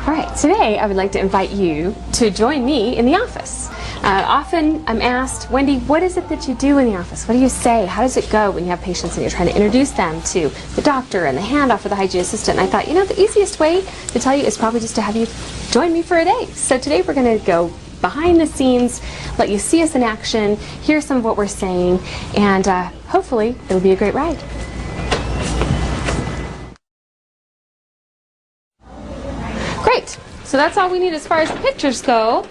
All right, today I would like to invite you to join me in the office. Often I'm asked, Wendy, what is it that you do in the office? What do you say? How does it go when you have patients and you're trying to introduce them to the doctor and the handoff of the hygiene assistant? And I thought, you know, the easiest way to tell you is probably just to have you join me for a day. So today we're going to go behind the scenes, let you see us in action, hear some of what we're saying, and hopefully it'll be a great ride. Great. So that's all we need as far as the pictures go.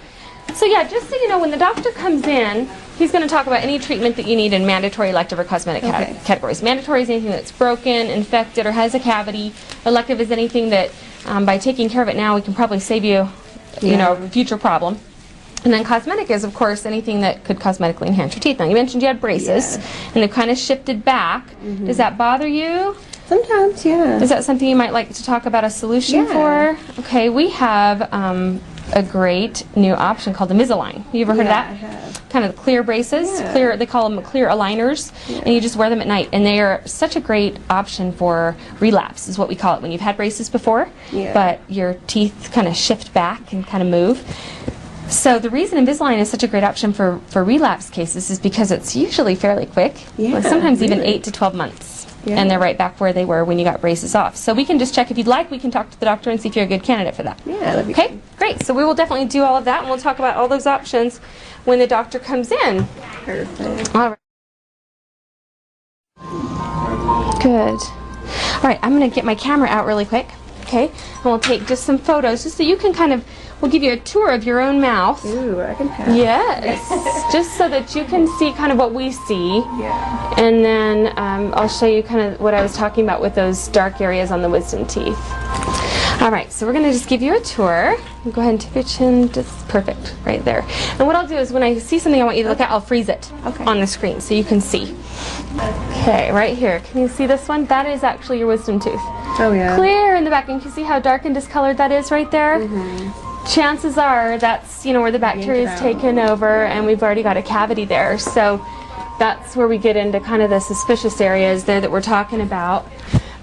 So yeah, just so you know, when the doctor comes in, he's going to talk about any treatment that you need in mandatory, elective, or cosmetic categories. Mandatory is anything that's broken, infected, or has a cavity. Elective is anything that, by taking care of it now, we can probably save you, you know, a future problem. And then cosmetic is, of course, anything that could cosmetically enhance your teeth. Now, you mentioned you had braces, and they've kind of shifted back. Does that bother you? Sometimes, yeah. Is that something you might like to talk about a solution for? Okay, we have a great new option called the Invisalign. You ever heard of that? I have. Kind of clear braces, clear. They call them clear aligners, and you just wear them at night. And they are such a great option for relapse, is what we call it, when you've had braces before, but your teeth kind of shift back and kind of move. So the reason Invisalign is such a great option for relapse cases is because it's usually fairly quick, sometimes even 8 to 12 months. And they're right back where they were when you got braces off. So we can just check if you'd like. We can talk to the doctor and see if you're a good candidate for that. Yeah, that'd be okay, great. So we will definitely do all of that, and we'll talk about all those options when the doctor comes in. Perfect. All right. Good. All right, I'm going to get my camera out really quick. Okay, and we'll take just some photos, just so you can kind of. We'll give you a tour of your own mouth. Ooh, I can have. Yes, just so that you can see kind of what we see. Yeah. And then I'll show you kind of what I was talking about with those dark areas on the wisdom teeth. All right, so we're going to just give you a tour. Go ahead and tip your chin, just perfect, right there. And what I'll do is when I see something I want you to look at, I'll freeze it on the screen so you can see. Okay, right here. Can you see this one? That is actually your wisdom tooth. Oh, yeah. Clear in the back. And you can see how dark and discolored that is right there? Chances are that's, you know, where the bacteria is taken over, and we've already got a cavity there. So that's where we get into kind of the suspicious areas there that we're talking about.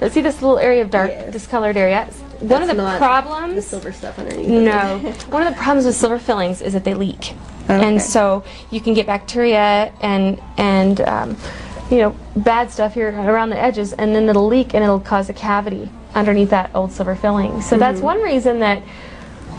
Let's see this little area of dark discolored area. One of the problems, the silver stuff underneath. No, one of the problems with silver fillings is that they leak, and so you can get bacteria and you know, bad stuff here around the edges, and then it'll leak and it'll cause a cavity underneath that old silver filling. So that's one reason that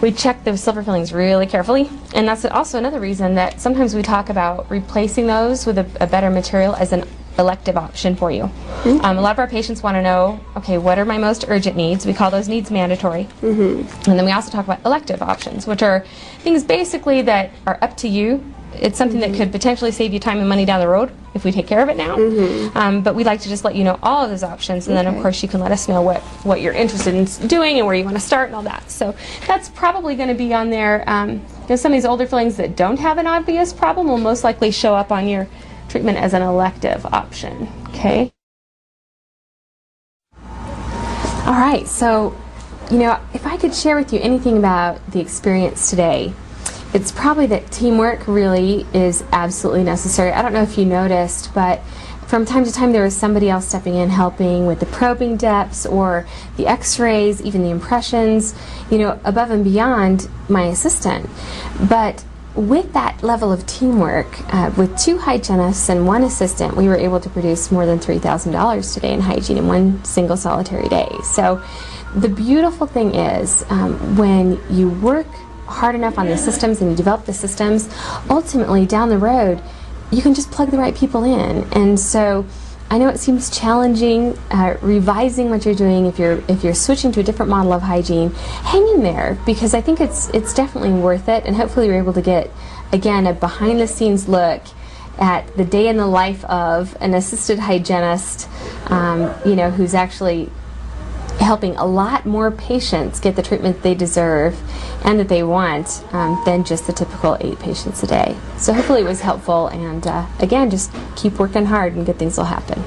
we check those silver fillings really carefully, and that's also another reason that sometimes we talk about replacing those with a better material as an elective option for you. A lot of our patients want to know, okay, what are my most urgent needs? We call those needs mandatory. And then we also talk about elective options, which are things basically that are up to you. It's something that could potentially save you time and money down the road if we take care of it now. But we'd like to just let you know all of those options, and then of course you can let us know what you're interested in doing and where you want to start and all that. So that's probably going to be on there. You know, some of these older fillings that don't have an obvious problem will most likely show up on your treatment as an elective option. Okay. All right. So, you know, if I could share with you anything about the experience today, it's probably that teamwork really is absolutely necessary. I don't know if you noticed, but from time to time there was somebody else stepping in helping with the probing depths or the x-rays, even the impressions, you know, above and beyond my assistant. But with that level of teamwork, with 2 hygienists and 1 assistant, we were able to produce more than $3,000 today in hygiene in 1 single solitary day. So the beautiful thing is when you work hard enough on the systems and you develop the systems, ultimately down the road you can just plug the right people in. And so I know it seems challenging revising what you're doing if you're switching to a different model of hygiene. Hang in there, because I think it's definitely worth it, and hopefully you're able to get again a behind the scenes look at the day in the life of an assisted hygienist, you know, who's actually helping a lot more patients get the treatment they deserve and that they want than just the typical 8 patients a day. So hopefully it was helpful, and again, just keep working hard and good things will happen.